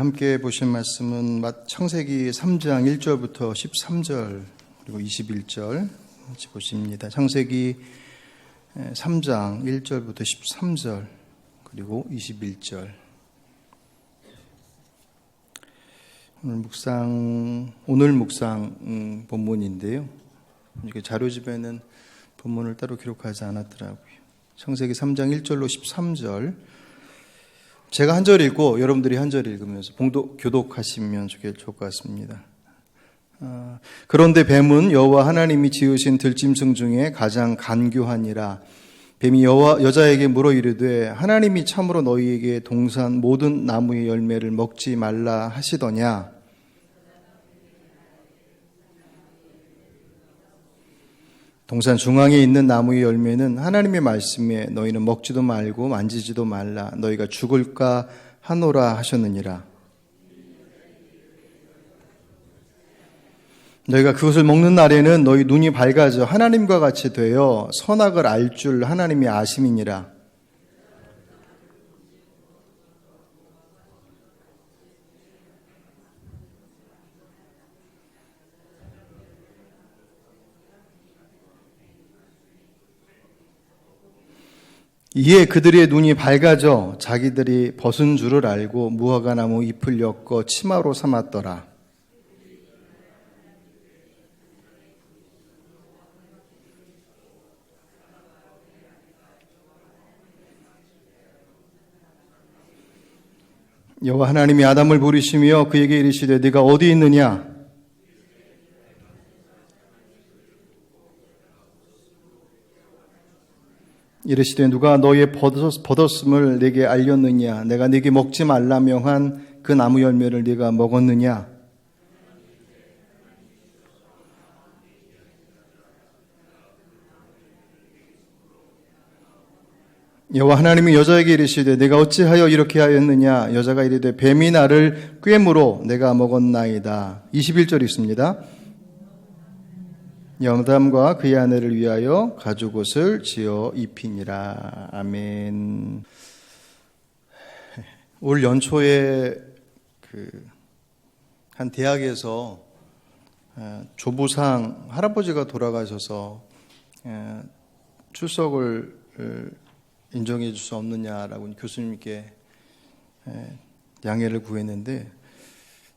함께 보실 말씀은 창세기 3장 1절부터 13절 그리고 21절 같이 보십니다. 창세기 3장 1절부터 13절 그리고 21절. 오늘 묵상 본문인데요. 자료집에는 본문을 따로 기록하지 않았더라고요. 창세기 3장 1절로 13절. 제가 한 절 읽고 여러분들이 한 절 읽으면서 교독하시면 좋을 것 같습니다. 그런데 뱀은 여호와 하나님이 지으신 들짐승 중에 가장 간교하니라. 뱀이 여자에게 물어 이르되 하나님이 참으로 너희에게 동산 모든 나무의 열매를 먹지 말라 하시더냐. 동산 중앙에 있는 나무의 열매는 하나님의 말씀에 너희는 먹지도 말고 만지지도 말라 너희가 죽을까 하노라 하셨느니라. 너희가 그것을 먹는 날에는 너희 눈이 밝아져 하나님과 같이 되어 선악을 알 줄 하나님이 아심이니라. 이에 그들의 눈이 밝아져 자기들이 벗은 줄을 알고 무화과나무 잎을 엮어 치마로 삼았더라. 여호와 하나님이 아담을 부르시며 그에게 이르시되 네가 어디 있느냐? 이르시되 누가 너의 벗었음을 네게 알렸느냐? 내가 네게 먹지 말라 명한 그 나무 열매를 네가 먹었느냐? 여호와 하나님이 여자에게 이르시되 내가 어찌하여 이렇게 하였느냐? 여자가 이르되 뱀이 나를 꾀므로 내가 먹었나이다. 21절 있습니다. 아담과 그의 아내를 위하여 가죽옷을 지어 입히니라. 아멘. 올 연초에 한 대학에서 조부상 할아버지가 돌아가셔서 출석을 인정해 줄 수 없느냐라고 교수님께 양해를 구했는데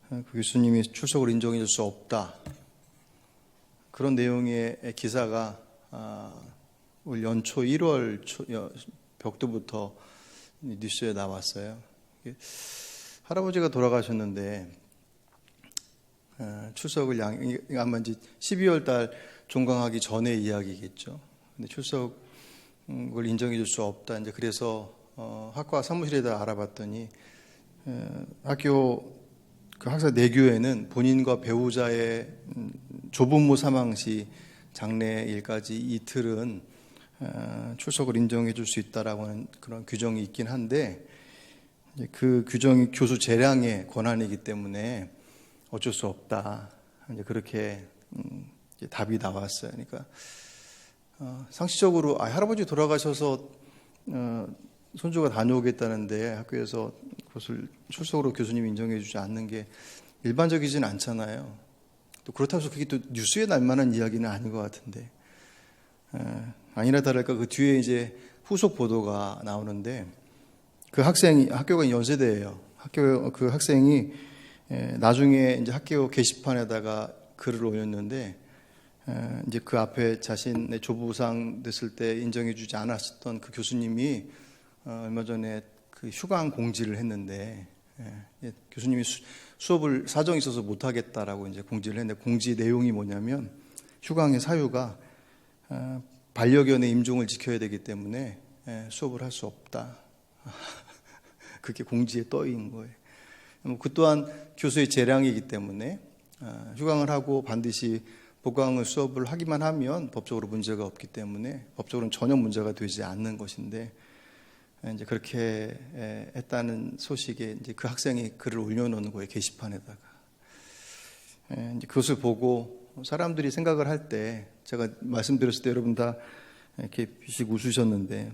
그 교수님이 출석을 인정해 줄 수 없다. 그런 내용의 기사가 올 연초 1월 벽두부터 뉴스에 나왔어요. 할아버지가 돌아가셨는데 출석을 아마 이제 12월 달 종강하기 전의 이야기겠죠. 근데 출석을 인정해 줄 수 없다. 이제 그래서 학과 사무실에다 알아봤더니 학교 그 학사 내규에는 본인과 배우자의 조부모 사망 시 장례일까지 이틀은 출석을 인정해 줄 수 있다라고 하는 그런 규정이 있긴 한데 그 규정이 교수 재량의 권한이기 때문에 어쩔 수 없다. 이제 그렇게 이제 답이 나왔어요. 그러니까 상식적으로 할아버지 돌아가셔서 손주가 다녀오겠다는데 학교에서 그것을 출석으로 교수님이 인정해 주지 않는 게 일반적이진 않잖아요. 또 그렇다고 해서 그게 또 뉴스에 날 만한 이야기는 아닌 것 같은데 아니나 다를까 그 뒤에 이제 후속 보도가 나오는데 그 학생이 학교가 연세대예요. 그 학생이 나중에 이제 학교 게시판에다가 글을 올렸는데 이제 그 앞에 자신의 조부상 됐을 때 인정해 주지 않았었던 그 교수님이 얼마 전에 그 휴강 공지를 했는데 교수님이 수업을 사정이 있어서 못하겠다라고 이제 공지를 했는데 공지 내용이 뭐냐면 휴강의 사유가 반려견의 임종을 지켜야 되기 때문에 수업을 할 수 없다. 그게 공지에 떠 있는 거예요. 그 또한 교수의 재량이기 때문에 휴강을 하고 반드시 복강을 수업을 하기만 하면 법적으로 문제가 없기 때문에 법적으로는 전혀 문제가 되지 않는 것인데 이제 그렇게 했다는 소식에 이제 그 학생이 글을 올려놓는 거예요. 게시판에다가. 이제 그것을 보고 사람들이 생각을 할 때 제가 말씀드렸을 때 여러분 다 이렇게 비씩 웃으셨는데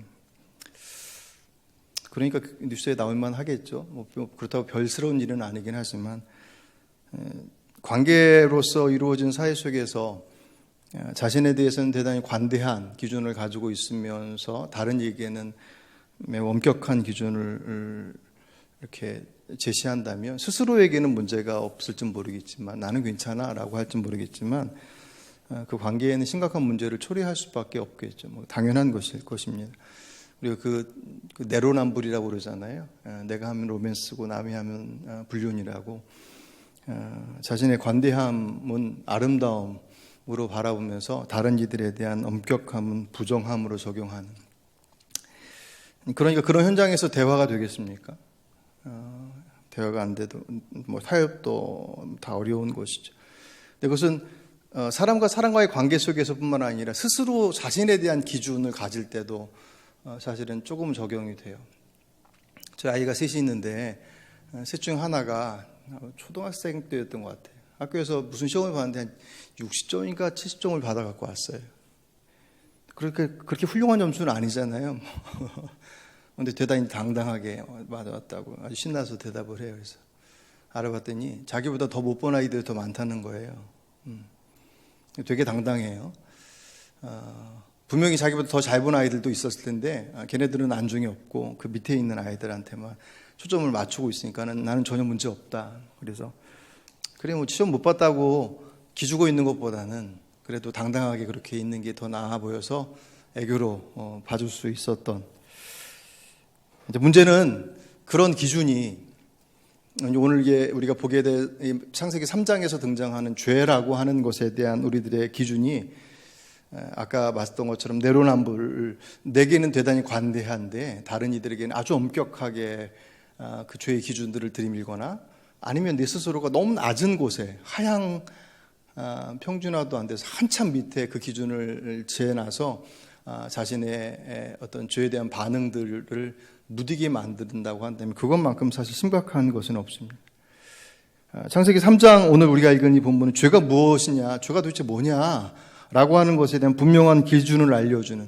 그러니까 뉴스에 나올만 하겠죠. 뭐 그렇다고 별스러운 일은 아니긴 하지만 관계로서 이루어진 사회 속에서 자신에 대해서는 대단히 관대한 기준을 가지고 있으면서 다른 이에게는 매우 엄격한 기준을 이렇게 제시한다면 스스로에게는 문제가 없을지 모르겠지만 나는 괜찮아 라고 할지 모르겠지만 그 관계에는 심각한 문제를 초래할 수밖에 없겠죠. 뭐 당연한 것일 것입니다. 그리고 그 내로남불이라고 그러잖아요. 내가 하면 로맨스고 남이 하면 불륜이라고. 자신의 관대함은 아름다움으로 바라보면서 다른 이들에 대한 엄격함은 부정함으로 적용하는. 그러니까 그런 현장에서 대화가 되겠습니까? 대화가 안 돼도 뭐 타협도 다 어려운 것이죠. 근데 그것은 사람과 사람과의 관계 속에서뿐만 아니라 스스로 자신에 대한 기준을 가질 때도 사실은 조금 적용이 돼요. 저희 아이가 셋이 있는데 셋 중 하나가 초등학생 때였던 것 같아요. 학교에서 무슨 시험을 봤는데 한 60점인가 70점을 받아 갖고 왔어요. 그렇게 훌륭한 점수는 아니잖아요. 근데 대단히 당당하게 맞아왔다고 아주 신나서 대답을 해요. 그래서 알아봤더니 자기보다 더 못 본 아이들이 더 많다는 거예요. 되게 당당해요. 분명히 자기보다 더 잘 본 아이들도 있었을 텐데 걔네들은 안중이 없고 그 밑에 있는 아이들한테만 초점을 맞추고 있으니까는 나는 전혀 문제 없다. 그래서 그래 뭐 시험 못 봤다고 기죽어 있는 것보다는 그래도 당당하게 그렇게 있는 게 더 나아 보여서 애교로 봐줄 수 있었던. 이제 문제는 그런 기준이 오늘 우리가 보게 될 창세기 3장에서 등장하는 죄라고 하는 것에 대한 우리들의 기준이 아까 말했던 것처럼 내로남불, 내게는 대단히 관대한데 다른 이들에게는 아주 엄격하게 그 죄의 기준들을 들이밀거나 아니면 내 스스로가 너무 낮은 곳에 하향 평준화도 안 돼서 한참 밑에 그 기준을 재놔서 자신의 어떤 죄에 대한 반응들을 무디게 만든다고 한다면 그것만큼 사실 심각한 것은 없습니다. 창세기 3장 오늘 우리가 읽은 이 본문은 죄가 무엇이냐, 죄가 도대체 뭐냐 라고 하는 것에 대한 분명한 기준을 알려주는,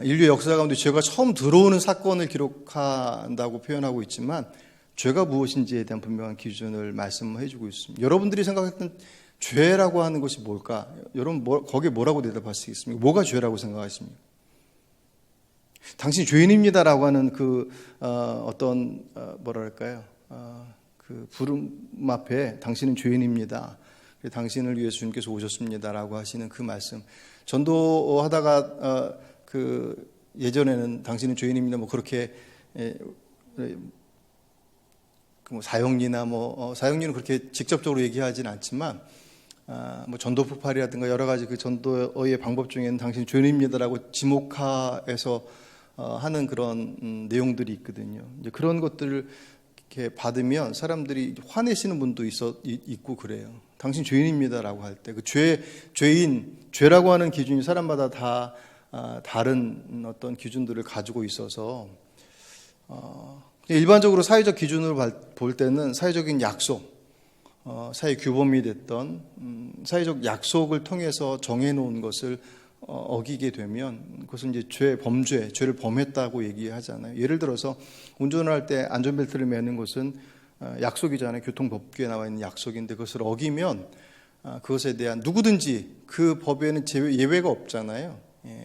인류 역사 가운데 죄가 처음 들어오는 사건을 기록한다고 표현하고 있지만 죄가 무엇인지에 대한 분명한 기준을 말씀해 주고 있습니다. 여러분들이 생각했던 죄라고 하는 것이 뭘까? 여러분 거기에 뭐라고 대답하시겠습니까? 뭐가 죄라고 생각하십니까? 당신이 죄인입니다라고 하는 그 뭐랄까요? 그 부름 앞에 당신은 죄인입니다. 당신을 위해서 주님께서 오셨습니다라고 하시는 그 말씀. 전도하다가 그 예전에는 당신은 죄인입니다. 뭐 그렇게 뭐 사형리나 사형리는 그렇게 직접적으로 얘기하지는 않지만 뭐 전도 폭발이라든가 여러 가지 그 전도의 방법 중에는 당신은 죄인입니다라고 지목하에서 하는 그런 내용들이 있거든요. 이제 그런 것들을 이렇게 받으면 사람들이 화내시는 분도 있고 그래요. 당신 죄인입니다라고 할 때 그 죄라고 하는 기준이 사람마다 다 다른 어떤 기준들을 가지고 있어서 일반적으로 사회적 기준으로 볼 때는 사회적인 약속, 사회 규범이 됐던 사회적 약속을 통해서 정해놓은 것을 어기게 되면 그것은 이제 죄를 범했다고 얘기하잖아요. 예를 들어서 운전을 할 때 안전벨트를 매는 것은 약속이잖아요. 교통법규에 나와 있는 약속인데 그것을 어기면 그것에 대한 누구든지 그 법에는 예외가 없잖아요.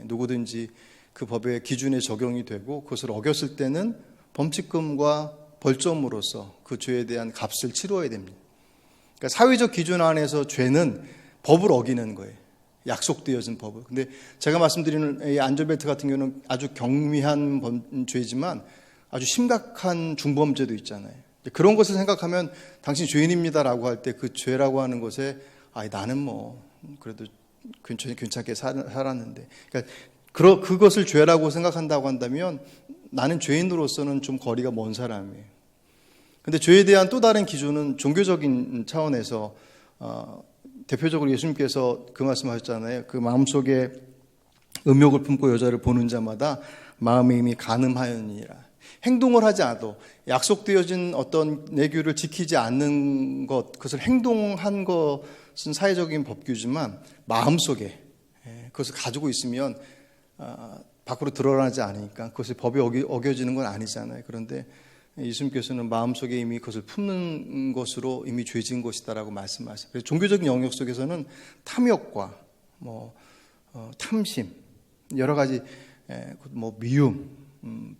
누구든지 그 법의 기준에 적용이 되고 그것을 어겼을 때는 범칙금과 벌점으로서 그 죄에 대한 값을 치러야 됩니다. 그러니까 사회적 기준 안에서 죄는 법을 어기는 거예요. 약속되어진 법을. 근데 제가 말씀드리는 이 안전벨트 같은 경우는 아주 경미한 죄지만 아주 심각한 중범죄도 있잖아요. 그런 것을 생각하면 당신 죄인입니다라고 할 때 그 죄라고 하는 것에 나는 뭐 그래도 괜찮게 살았는데, 그러니까 그것을 죄라고 생각한다고 한다면 나는 죄인으로서는 좀 거리가 먼 사람이에요. 근데 죄에 대한 또 다른 기준은 종교적인 차원에서 대표적으로 예수님께서 그 말씀하셨잖아요. 그 마음속에 음욕을 품고 여자를 보는 자마다 마음의 이미 간음하였느니라. 행동을 하지 않아도 약속되어진 어떤 내규를 지키지 않는 것, 그것을 행동한 것은 사회적인 법규지만 마음속에 그것을 가지고 있으면 밖으로 드러나지 않으니까 그것이 법에 어겨지는 건 아니잖아요. 그런데 예수님께서는 마음속에 이미 그것을 품는 것으로 이미 죄진 것이다라고 말씀하세요. 그래서 종교적인 영역 속에서는 탐욕과 탐심, 여러 가지 미움,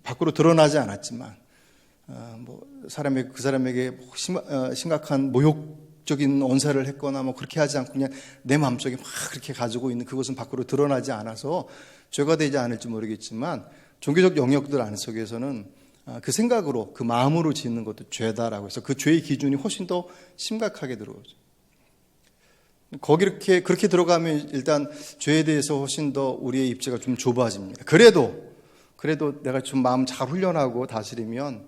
밖으로 드러나지 않았지만 그 사람에게 심각한 모욕적인 언사를 했거나 그렇게 하지 않고 그냥 내 마음속에 막 그렇게 가지고 있는 그것은 밖으로 드러나지 않아서 죄가 되지 않을지 모르겠지만 종교적 영역들 안에 속에서는 그 생각으로 그 마음으로 짓는 것도 죄다라고 해서 그 죄의 기준이 훨씬 더 심각하게 들어오죠. 그렇게 들어가면 일단 죄에 대해서 훨씬 더 우리의 입지가 좀 좁아집니다. 그래도 내가 좀 마음 잘 훈련하고 다스리면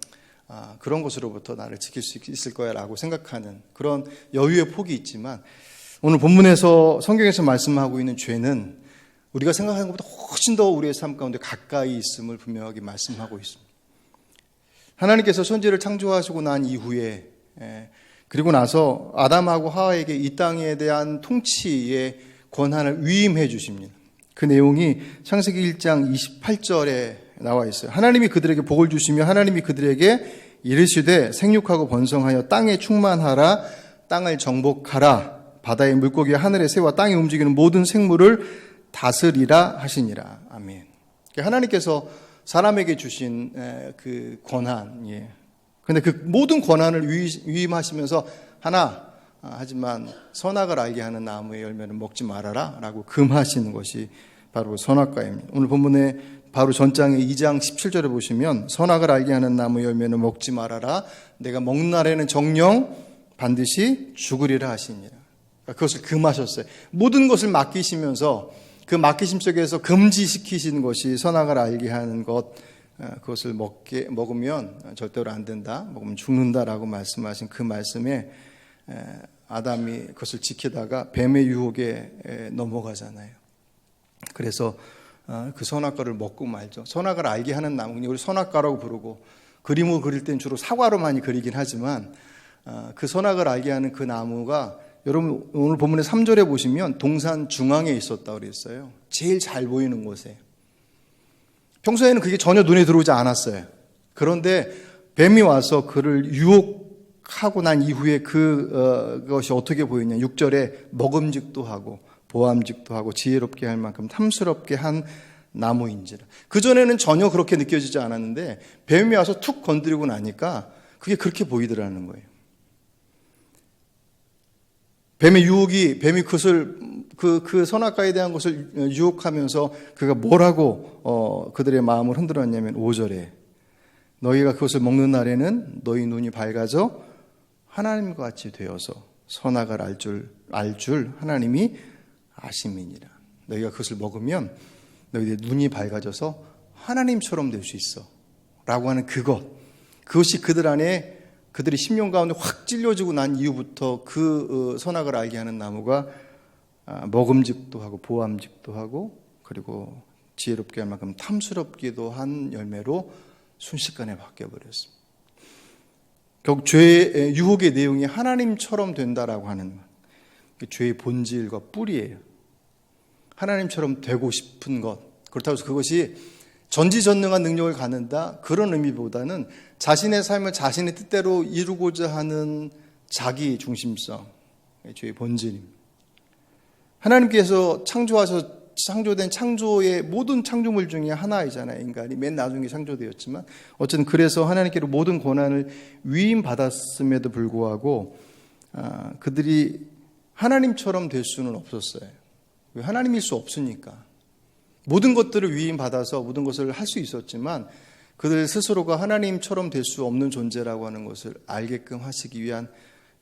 그런 것으로부터 나를 지킬 수 있을 거야 라고 생각하는 그런 여유의 폭이 있지만 오늘 본문에서 성경에서 말씀하고 있는 죄는 우리가 생각하는 것보다 훨씬 더 우리의 삶 가운데 가까이 있음을 분명하게 말씀하고 있습니다. 하나님께서 천지를 창조하시고 난 이후에 그리고 나서 아담하고 하와에게 이 땅에 대한 통치의 권한을 위임해 주십니다. 그 내용이 창세기 1장 28절에 나와 있어요. 하나님이 그들에게 복을 주시며 하나님이 그들에게 이르시되 생육하고 번성하여 땅에 충만하라, 땅을 정복하라, 바다의 물고기와 하늘의 새와 땅에 움직이는 모든 생물을 다스리라 하시니라. 아멘. 하나님께서 사람에게 주신 그 권한, 근데 그 모든 권한을 위임하시면서 하지만 선악을 알게 하는 나무의 열매는 먹지 말아라 라고 금하시는 것이 바로 선악과입니다. 오늘 본문에 바로 전장의 2장 17절에 보시면 선악을 알게 하는 나무 열매는 먹지 말아라, 내가 먹는 날에는 정령 반드시 죽으리라 하시니라. 그것을 금하셨어요. 모든 것을 맡기시면서 그 맡기심 속에서 금지시키시는 것이 선악을 알게 하는 것, 그것을 먹으면 절대로 안 된다, 먹으면 죽는다라고 말씀하신 그 말씀에 아담이 그것을 지키다가 뱀의 유혹에 넘어가잖아요. 그래서 그 선악과를 먹고 말죠. 선악을 알게 하는 나무, 우리 선악과라고 부르고 그림을 그릴 땐 주로 사과로 많이 그리긴 하지만 그 선악을 알게 하는 그 나무가 여러분 오늘 본문의 3절에 보시면 동산 중앙에 있었다고 그랬어요. 제일 잘 보이는 곳에. 평소에는 그게 전혀 눈에 들어오지 않았어요. 그런데 뱀이 와서 그를 유혹하고 난 이후에 그것이 어떻게 보이냐. 6절에 먹음직도 하고 보암직도 하고 지혜롭게 할 만큼 탐스럽게 한 나무인지라. 그전에는 전혀 그렇게 느껴지지 않았는데 뱀이 와서 툭 건드리고 나니까 그게 그렇게 보이더라는 거예요. 뱀의 유혹이, 뱀이 그 선악과에 대한 것을 유혹하면서 그가 뭐라고 그들의 마음을 흔들었냐면 5절에 너희가 그것을 먹는 날에는 너희 눈이 밝아져 하나님과 같이 되어서 선악을 알 줄 하나님이 아심이니라. 너희가 그것을 먹으면 너희의 눈이 밝아져서 하나님처럼 될 수 있어 라고 하는 그것이 그들 안에 그들의 심령 가운데 확 찔려지고 난 이후부터 그 선악을 알게 하는 나무가 먹음직도 하고 보암직도 하고 그리고 지혜롭게 할 만큼 탐스럽기도 한 열매로 순식간에 바뀌어버렸습니다. 결국 죄의 유혹의 내용이 하나님처럼 된다라고 하는 죄의 본질과 뿌리예요. 하나님처럼 되고 싶은 것. 그렇다고 해서 그것이 전지전능한 능력을 갖는다 그런 의미보다는 자신의 삶을 자신의 뜻대로 이루고자 하는 자기 중심성, 죄의 본질입니다. 하나님께서 창조된 창조의 모든 창조물 중에 하나이잖아요. 인간이 맨 나중에 창조되었지만 어쨌든 그래서 하나님께로 모든 권한을 위임받았음에도 불구하고 그들이 하나님처럼 될 수는 없었어요. 하나님일 수 없으니까. 모든 것들을 위임받아서 모든 것을 할 수 있었지만 그들 스스로가 하나님처럼 될 수 없는 존재라고 하는 것을 알게끔 하시기 위한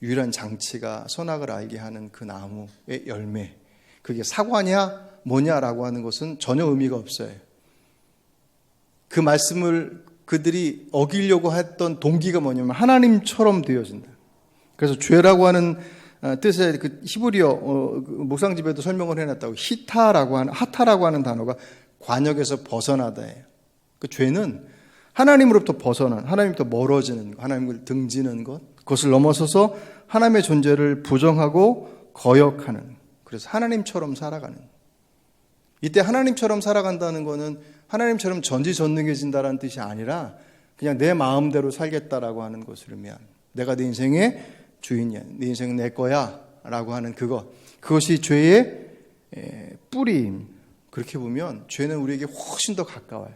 유일한 장치가 선악을 알게 하는 그 나무의 열매. 그게 사과냐 뭐냐라고 하는 것은 전혀 의미가 없어요. 그 말씀을 그들이 어기려고 했던 동기가 뭐냐면 하나님처럼 되어진다. 그래서 죄라고 하는 뜻의 그 히브리어 묵상집에도 설명을 해놨다고 하타라고 하는 단어가 관역에서 벗어나다예요. 그 죄는 하나님으로부터 벗어난, 하나님부터 멀어지는 것, 하나님을 등지는 것, 그것을 넘어서서 하나님의 존재를 부정하고 거역하는, 그래서 하나님처럼 살아가는. 이때 하나님처럼 살아간다는 것은 하나님처럼 전지전능해진다는 뜻이 아니라 그냥 내 마음대로 살겠다라고 하는 것을 의미한, 내가 내 인생의 주인이야, 내 인생은 내 거야 라고 하는 그것이 죄의 뿌리임. 그렇게 보면 죄는 우리에게 훨씬 더 가까워요.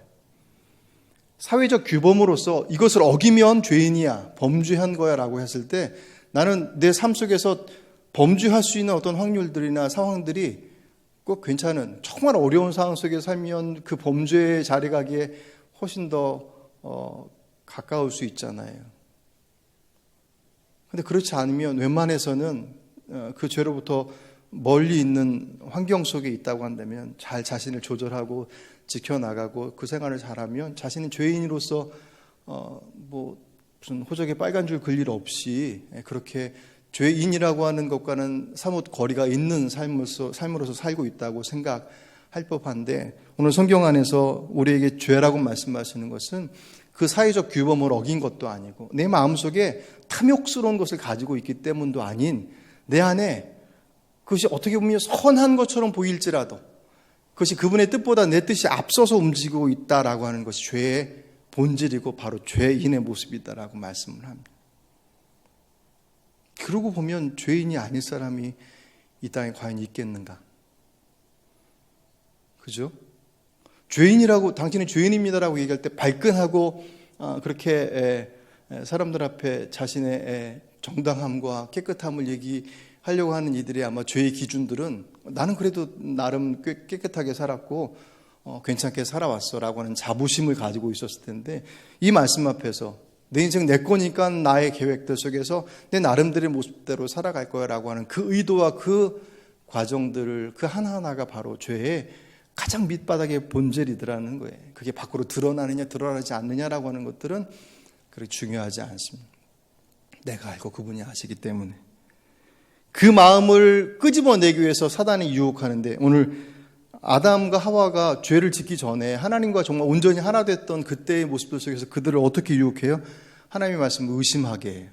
사회적 규범으로서 이것을 어기면 죄인이야, 범죄한 거야 라고 했을 때 나는 내 삶 속에서 범죄할 수 있는 어떤 확률들이나 상황들이 꼭 괜찮은, 정말 어려운 상황 속에 살면 그 범죄의 자리 가기에 훨씬 더 가까울 수 있잖아요. 근데 그렇지 않으면 웬만해서는 그 죄로부터 멀리 있는 환경 속에 있다고 한다면 잘 자신을 조절하고 지켜나가고 그 생활을 잘하면 자신은 죄인으로서 무슨 호적에 빨간 줄 그을 일 없이 그렇게 죄인이라고 하는 것과는 사뭇 거리가 있는 삶으로서 살고 있다고 생각할 법한데, 오늘 성경 안에서 우리에게 죄라고 말씀하시는 것은 그 사회적 규범을 어긴 것도 아니고 내 마음속에 탐욕스러운 것을 가지고 있기 때문도 아닌, 내 안에 그것이 어떻게 보면 선한 것처럼 보일지라도 그것이 그분의 뜻보다 내 뜻이 앞서서 움직이고 있다라고 하는 것이 죄의 본질이고 바로 죄인의 모습이다라고 말씀을 합니다. 그러고 보면 죄인이 아닐 사람이 이 땅에 과연 있겠는가? 그죠? 죄인이라고, 당신은 죄인입니다라고 얘기할 때 발끈하고 그렇게 사람들 앞에 자신의 정당함과 깨끗함을 얘기하려고 하는 이들의 아마 죄의 기준들은, 나는 그래도 나름 깨끗하게 살았고 괜찮게 살아왔어 라고 하는 자부심을 가지고 있었을 텐데, 이 말씀 앞에서 내 인생 내 거니까 나의 계획들 속에서 내 나름대로의 모습대로 살아갈 거야 라고 하는 그 의도와 그 과정들을, 그 하나하나가 바로 죄의 가장 밑바닥의 본질이더라는 거예요. 그게 밖으로 드러나느냐 드러나지 않느냐라고 하는 것들은 그렇게 중요하지 않습니다. 내가 알고 그분이 아시기 때문에. 그 마음을 끄집어내기 위해서 사단이 유혹하는데, 오늘 아담과 하와가 죄를 짓기 전에 하나님과 정말 온전히 하나 됐던 그때의 모습들 속에서 그들을 어떻게 유혹해요? 하나님의 말씀을 의심하게 해요.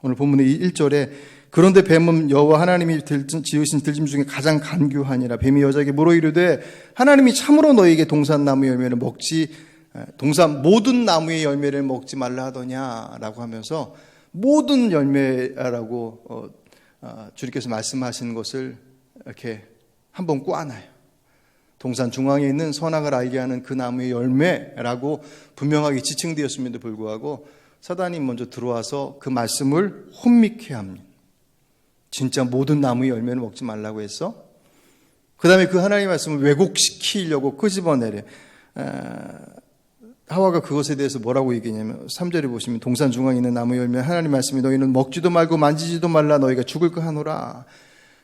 오늘 본문의 1절에 그런데 뱀은 여호와 하나님이 지으신 들짐 중에 가장 간교하니라. 뱀이 여자에게 물어 이르되 하나님이 참으로 너희에게 동산나무 열매를 모든 나무의 열매를 먹지 말라 하더냐라고 하면서 모든 열매라고 주님께서 말씀하신 것을 이렇게 한번 꽈놔요. 동산 중앙에 있는 선악을 알게 하는 그 나무의 열매라고 분명하게 지칭되었음에도 불구하고 사단이 먼저 들어와서 그 말씀을 혼미케 합니다. 진짜 모든 나무의 열매는 먹지 말라고 했어? 그 다음에 그 하나님의 말씀을 왜곡시키려고 끄집어내래. 하와가 그것에 대해서 뭐라고 얘기했냐면 3절에 보시면 동산 중앙에 있는 나무 열매 하나님 말씀이 너희는 먹지도 말고 만지지도 말라 너희가 죽을 거 하노라.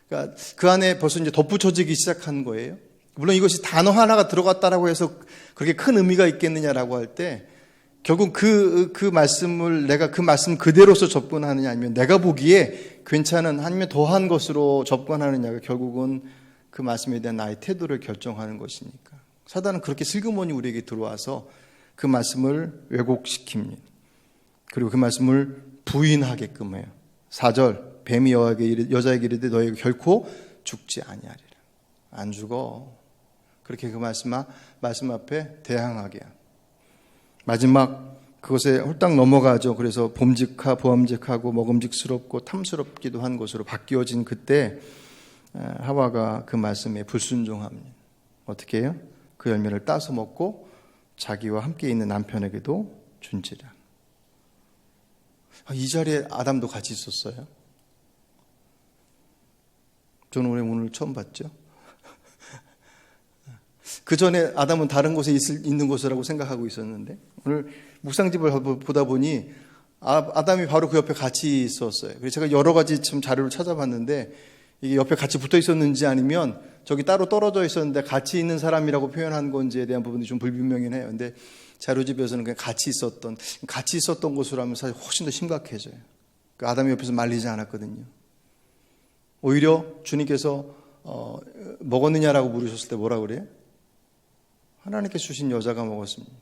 그러니까 그 안에 벌써 이제 덧붙여지기 시작한 거예요. 물론 이것이 단어 하나가 들어갔다라고 해서 그렇게 큰 의미가 있겠느냐라고 할 때 결국 그 말씀을 내가 그 말씀 그대로서 접근하느냐 아니면 내가 보기에 괜찮은 아니면 더한 것으로 접근하느냐가 결국은 그 말씀에 대한 나의 태도를 결정하는 것이니까 사단은 그렇게 슬그머니 우리에게 들어와서 그 말씀을 왜곡시킵니다. 그리고 그 말씀을 부인하게끔 해요. 4절 뱀이 여자에게 이르되 너희가 결코 죽지 아니하리라. 안 죽어. 그렇게 그 말씀 앞에 대항하게 합니다. 마지막 그것에 홀딱 넘어가죠. 그래서 보암직하고 먹음직스럽고 탐스럽기도 한 것으로 바뀌어진 그때 하와가 그 말씀에 불순종합니다. 어떻게 해요? 그 열매를 따서 먹고 자기와 함께 있는 남편에게도 준지라. 이 자리에 아담도 같이 있었어요. 저는 오늘 처음 봤죠. 그 전에 아담은 다른 곳에 있는 곳이라고 생각하고 있었는데 오늘 묵상집을 보다 보니 아담이 바로 그 옆에 같이 있었어요. 그래서 제가 여러 가지 좀 자료를 찾아봤는데 이게 옆에 같이 붙어 있었는지 아니면 저기 따로 떨어져 있었는데 같이 있는 사람이라고 표현한 건지에 대한 부분이 좀 불분명히 해요. 근데 자료집에서는 그냥 같이 있었던 것으로 하면 사실 훨씬 더 심각해져요. 그 아담이 옆에서 말리지 않았거든요. 오히려 주님께서 먹었느냐라고 물으셨을 때 뭐라고 그래요? 하나님께서 주신 여자가 먹었습니다.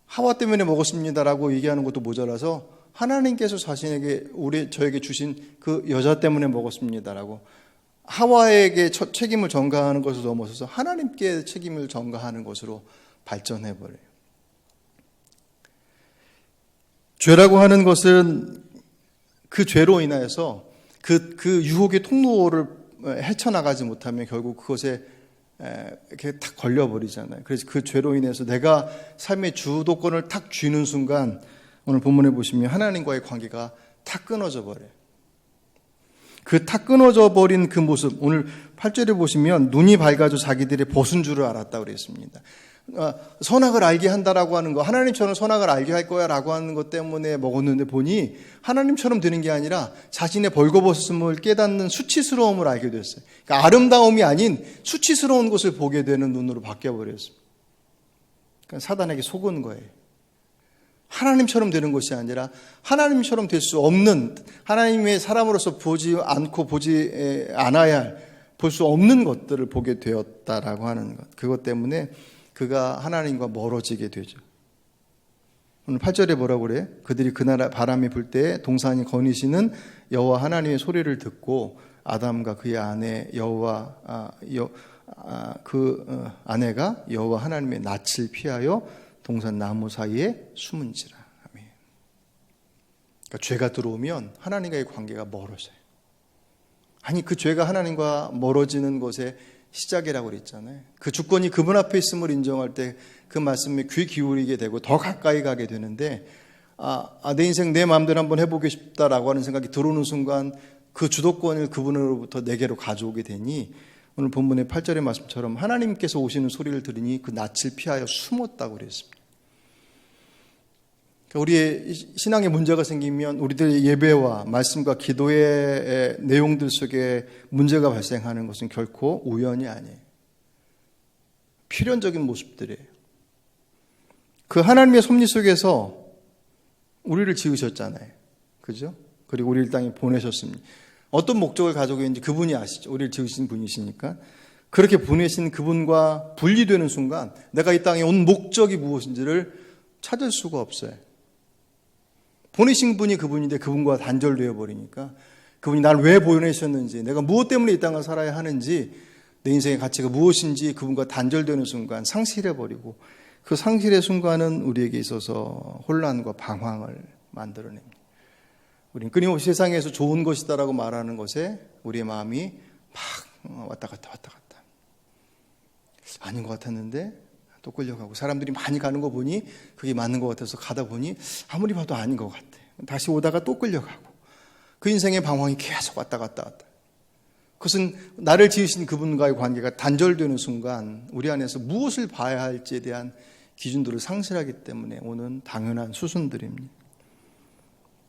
하와 때문에 먹었습니다라고 얘기하는 것도 모자라서 하나님께서 자신에게 저에게 주신 그 여자 때문에 먹었습니다라고 하와에게 책임을 전가하는 것을 넘어서서 하나님께 책임을 전가하는 것으로 발전해버려요. 죄라고 하는 것은 그 죄로 인하여서 그 유혹의 통로를 헤쳐나가지 못하면 결국 그것에 이렇게 탁 걸려버리잖아요. 그래서 그 죄로 인해서 내가 삶의 주도권을 탁 쥐는 순간 오늘 본문에 보시면 하나님과의 관계가 탁 끊어져 버려요. 그 탁 끊어져 버린 그 모습, 오늘 8절에 보시면 눈이 밝아져 자기들의 벗은 줄을 알았다고 그랬습니다. 선악을 알게 한다라고 하는 거, 하나님처럼 선악을 알게 할 거야 라고 하는 것 때문에 먹었는데 보니 하나님처럼 되는 게 아니라 자신의 벌거벗음을 깨닫는 수치스러움을 알게 됐어요. 그러니까 아름다움이 아닌 수치스러운 것을 보게 되는 눈으로 바뀌어버렸습니다. 그러니까 사단에게 속은 거예요. 하나님처럼 되는 것이 아니라 하나님처럼 될 수 없는, 하나님의 사람으로서 보지 않고 보지 않아야 할, 볼 수 없는 것들을 보게 되었다라고 하는 것. 그것 때문에 그가 하나님과 멀어지게 되죠. 오늘 8절에 뭐라고 그래요? 그들이 그날 바람이 불 때 동산이 거니시는 여호와 하나님의 소리를 듣고 아담과 그의 아내 아내가 여호와 하나님의 낯을 피하여 동산 나무 사이에 숨은지라. 아멘. 그러니까 죄가 들어오면 하나님과의 관계가 멀어져요. 아니, 그 죄가 하나님과 멀어지는 것의 시작이라고 그랬잖아요. 그 주권이 그분 앞에 있음을 인정할 때 그 말씀에 귀 기울이게 되고 더 가까이 가게 되는데, 내 인생 내 마음대로 한번 해보고 싶다라고 하는 생각이 들어오는 순간 그 주도권을 그분으로부터 내게로 가져오게 되니, 오늘 본문의 8절의 말씀처럼 하나님께서 오시는 소리를 들으니 그 낯을 피하여 숨었다고 그랬습니다. 우리의 신앙에 문제가 생기면 우리들의 예배와 말씀과 기도의 내용들 속에 문제가 발생하는 것은 결코 우연이 아니에요. 필연적인 모습들이에요. 그 하나님의 섭리 속에서 우리를 지으셨잖아요. 그죠? 그리고 우리를 땅에 보내셨습니다. 어떤 목적을 가지고 있는지 그분이 아시죠. 우리를 지으신 분이시니까. 그렇게 보내신 그분과 분리되는 순간 내가 이 땅에 온 목적이 무엇인지를 찾을 수가 없어요. 보내신 분이 그분인데 그분과 단절되어 버리니까 그분이 나를 왜 보내셨는지, 내가 무엇 때문에 이 땅을 살아야 하는지, 내 인생의 가치가 무엇인지 그분과 단절되는 순간 상실해버리고, 그 상실의 순간은 우리에게 있어서 혼란과 방황을 만들어냅니다. 우리는 끊임없이 세상에서 좋은 것이다라고 말하는 것에 우리의 마음이 막 왔다 갔다 아닌 것 같았는데 또 끌려가고, 사람들이 많이 가는 거 보니 그게 맞는 것 같아서 가다 보니 아무리 봐도 아닌 것 같아. 다시 오다가 또 끌려가고, 그 인생의 방황이 계속 왔다 갔다. 그것은 나를 지으신 그분과의 관계가 단절되는 순간 우리 안에서 무엇을 봐야 할지에 대한 기준들을 상실하기 때문에 오는 당연한 수순들입니다.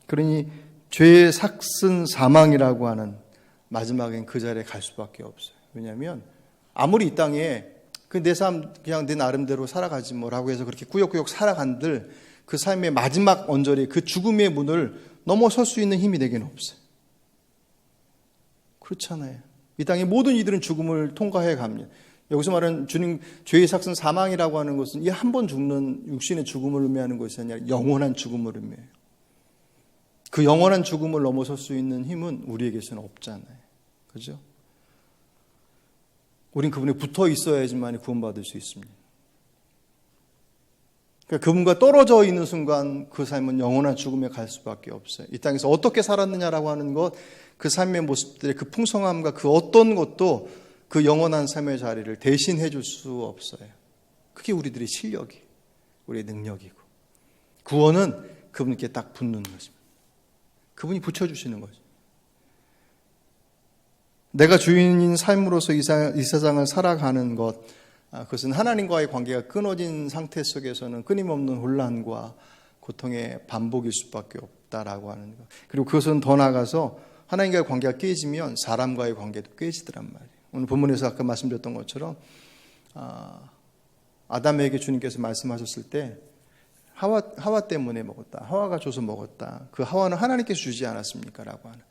그러니 죄의 삭슨 사망이라고 하는, 마지막엔 그 자리에 갈 수밖에 없어요. 왜냐하면 아무리 이 땅에 내 삶 그냥 내 나름대로 살아가지 뭐라고 해서 그렇게 꾸역꾸역 살아간들 그 삶의 마지막 언저리, 그 죽음의 문을 넘어설 수 있는 힘이 내게는 없어요. 그렇잖아요. 이 땅의 모든 이들은 죽음을 통과해 갑니다. 여기서 말하는 주님 죄의 삭슨 사망이라고 하는 것은 이 한 번 죽는 육신의 죽음을 의미하는 것이 아니라 영원한 죽음을 의미해요. 그 영원한 죽음을 넘어설 수 있는 힘은 우리에게서는 없잖아요. 그죠? 우린 그분에 붙어 있어야지만 구원받을 수 있습니다. 그러니까 그분과 떨어져 있는 순간 그 삶은 영원한 죽음에 갈 수밖에 없어요. 이 땅에서 어떻게 살았느냐라고 하는 것, 그 삶의 모습들의 그 풍성함과 그 어떤 것도 그 영원한 삶의 자리를 대신해 줄 수 없어요. 그게 우리들의 실력이, 우리의 능력이고, 구원은 그분께 딱 붙는 것입니다. 그분이 붙여주시는 거죠. 내가 주인인 삶으로서 이 세상을 살아가는 것, 그것은 하나님과의 관계가 끊어진 상태 속에서는 끊임없는 혼란과 고통의 반복일 수밖에 없다라고 하는 것. 그리고 그것은 더 나아가서 하나님과의 관계가 깨지면 사람과의 관계도 깨지더란 말이에요. 오늘 본문에서 아까 말씀드렸던 것처럼 아담에게 주님께서 말씀하셨을 때 하와 때문에 먹었다. 하와가 줘서 먹었다. 그 하와는 하나님께서 주지 않았습니까? 라고 하는.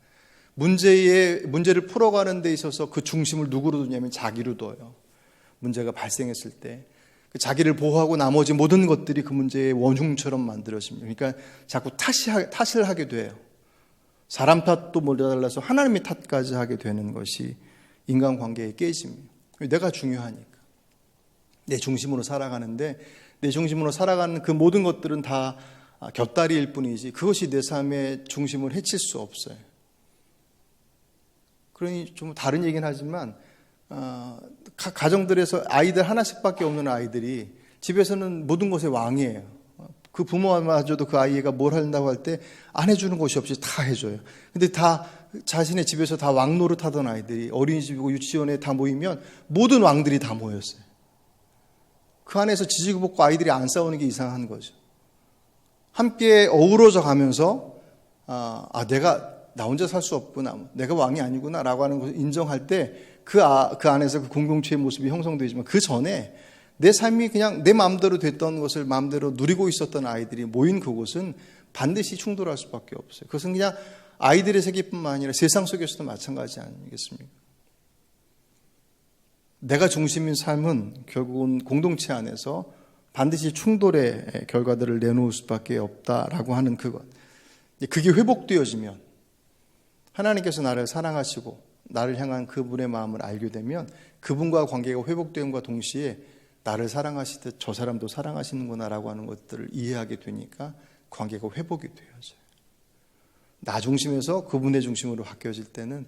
문제를 풀어가는 데 있어서 그 중심을 누구로 두냐면 자기로 둬요. 문제가 발생했을 때 자기를 보호하고 나머지 모든 것들이 그 문제의 원흉처럼 만들어집니다. 그러니까 자꾸 탓을 하게 돼요. 사람 탓도 몰려달라서 하나님의 탓까지 하게 되는 것이 인간관계의 깨짐이에요. 내가 중요하니까. 내 중심으로 살아가는데 내 중심으로 살아가는 그 모든 것들은 다 곁다리일 뿐이지 그것이 내 삶의 중심을 해칠 수 없어요. 그러니 좀 다른 얘기는 하지만 가정들에서 아이들 하나씩밖에 없는 아이들이 집에서는 모든 것의 왕이에요. 그 부모마저도 그 아이가 뭘 한다고 할 때 안 해주는 것이 없이 다 해줘요. 근데 다 자신의 집에서 다 왕노릇 하던 아이들이 어린이집이고 유치원에 다 모이면 모든 왕들이 다 모였어요. 그 안에서 지지고 볶고 아이들이 안 싸우는 게 이상한 거죠. 함께 어우러져 가면서 내가 나 혼자 살 수 없구나, 내가 왕이 아니구나 라고 하는 것을 인정할 때 그 안에서 그 공동체의 모습이 형성되지만 그 전에 내 삶이 그냥 내 마음대로 됐던 것을 마음대로 누리고 있었던 아이들이 모인 그곳은 반드시 충돌할 수밖에 없어요. 그것은 그냥 아이들의 세계뿐만 아니라 세상 속에서도 마찬가지 아니겠습니까? 내가 중심인 삶은 결국은 공동체 안에서 반드시 충돌의 결과들을 내놓을 수밖에 없다라고 하는 그것. 그게 회복되어지면 하나님께서 나를 사랑하시고 나를 향한 그분의 마음을 알게 되면 그분과 관계가 회복됨과 동시에 나를 사랑하시듯 저 사람도 사랑하시는구나라고 하는 것들을 이해하게 되니까 관계가 회복이 되어져요. 나 중심에서 그분의 중심으로 바뀌어질 때는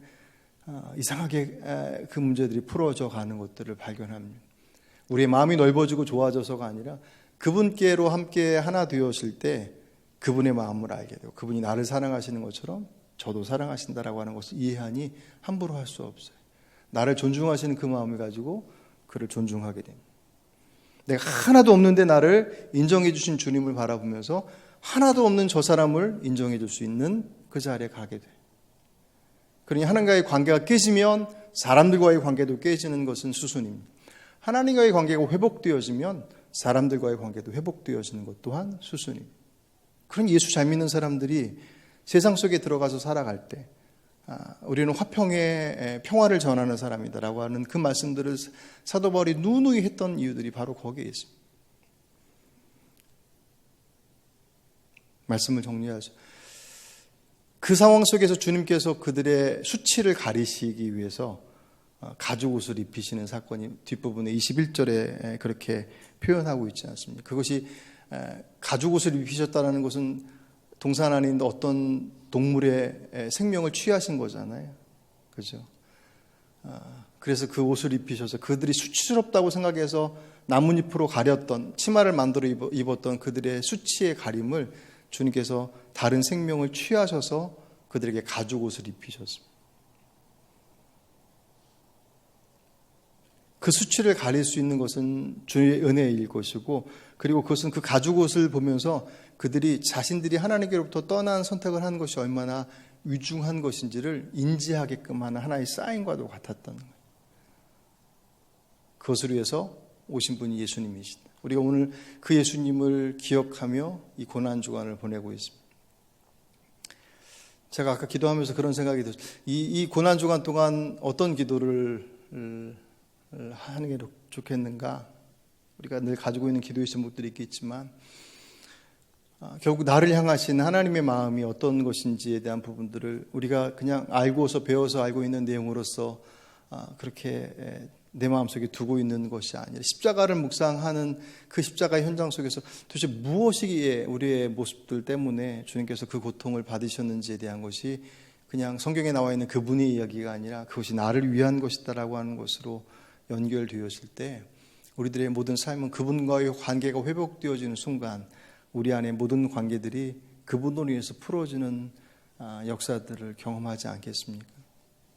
이상하게 그 문제들이 풀어져 가는 것들을 발견합니다. 우리의 마음이 넓어지고 좋아져서가 아니라 그분께로 함께 하나 되었을 때 그분의 마음을 알게 되고 그분이 나를 사랑하시는 것처럼 저도 사랑하신다라고 하는 것을 이해하니 함부로 할 수 없어요. 나를 존중하시는 그 마음을 가지고 그를 존중하게 됩니다. 내가 하나도 없는데 나를 인정해 주신 주님을 바라보면서 하나도 없는 저 사람을 인정해 줄 수 있는 그 자리에 가게 돼요. 그러니 하나님과의 관계가 깨지면 사람들과의 관계도 깨지는 것은 수순입니다. 하나님과의 관계가 회복되어지면 사람들과의 관계도 회복되어지는 것 또한 수순입니다. 그런 예수 잘 믿는 사람들이 세상 속에 들어가서 살아갈 때 우리는 화평의 평화를 전하는 사람이다라고 하는 그 말씀들을 사도 바울이 누누이 했던 이유들이 바로 거기에 있습니다. 말씀을 정리하죠. 그 상황 속에서 주님께서 그들의 수치를 가리시기 위해서 가죽 옷을 입히시는 사건이 뒷부분에 21절에 그렇게 표현하고 있지 않습니까? 그것이 가죽 옷을 입히셨다는 것은 동산 안에 있는 어떤 동물의 생명을 취하신 거잖아요. 그죠? 그래서 그 옷을 입히셔서 그들이 수치스럽다고 생각해서 나뭇잎으로 가렸던 치마를 만들어 입었던 그들의 수치의 가림을 주님께서 다른 생명을 취하셔서 그들에게 가죽 옷을 입히셨습니다. 그 수치를 가릴 수 있는 것은 주의 은혜일 것이고 그리고 그것은 그 가죽 옷을 보면서 그들이 자신들이 하나님께로부터 떠난 선택을 한 것이 얼마나 위중한 것인지를 인지하게끔 하는 하나의 사인과도 같았던 거예요. 그것을 위해서 오신 분이 예수님이시다. 우리가 오늘 그 예수님을 기억하며 이 고난주간을 보내고 있습니다. 제가 아까 기도하면서 그런 생각이 들었어요. 이 고난주간 동안 어떤 기도를 하는 게 좋겠는가? 우리가 늘 가지고 있는 기도의 제목들이 있겠지만 결국 나를 향하신 하나님의 마음이 어떤 것인지에 대한 부분들을 우리가 그냥 알고서 배워서 알고 있는 내용으로서 그렇게 내 마음속에 두고 있는 것이 아니라 십자가를 묵상하는 그 십자가의 현장 속에서 도대체 무엇이기에 우리의 모습들 때문에 주님께서 그 고통을 받으셨는지에 대한 것이 그냥 성경에 나와 있는 그분의 이야기가 아니라 그것이 나를 위한 것이다라고 하는 것으로 연결되었을 때 우리들의 모든 삶은 그분과의 관계가 회복되어지는 순간 우리 안의 모든 관계들이 그분으로 인해서 풀어지는 역사들을 경험하지 않겠습니까?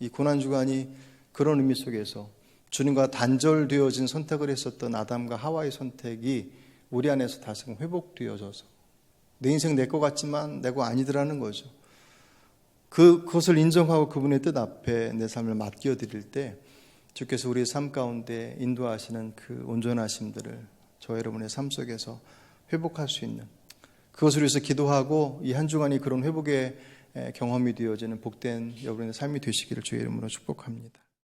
이 고난주간이 그런 의미 속에서 주님과 단절되어진 선택을 했었던 아담과 하와의 선택이 우리 안에서 다시 회복되어져서 내 인생 내 것 같지만 내 거 아니더라는 거죠. 그것을 인정하고 그분의 뜻 앞에 내 삶을 맡겨드릴 때 주께서 우리의 삶 가운데 인도하시는 그 온전하심들을 저 여러분의 삶 속에서 회복할 수 있는 그것을 위해서 기도하고 이 한 주간이 그런 회복의 경험이 되어지는 복된 여러분의 삶이 되시기를 주의 이름으로 축복합니다.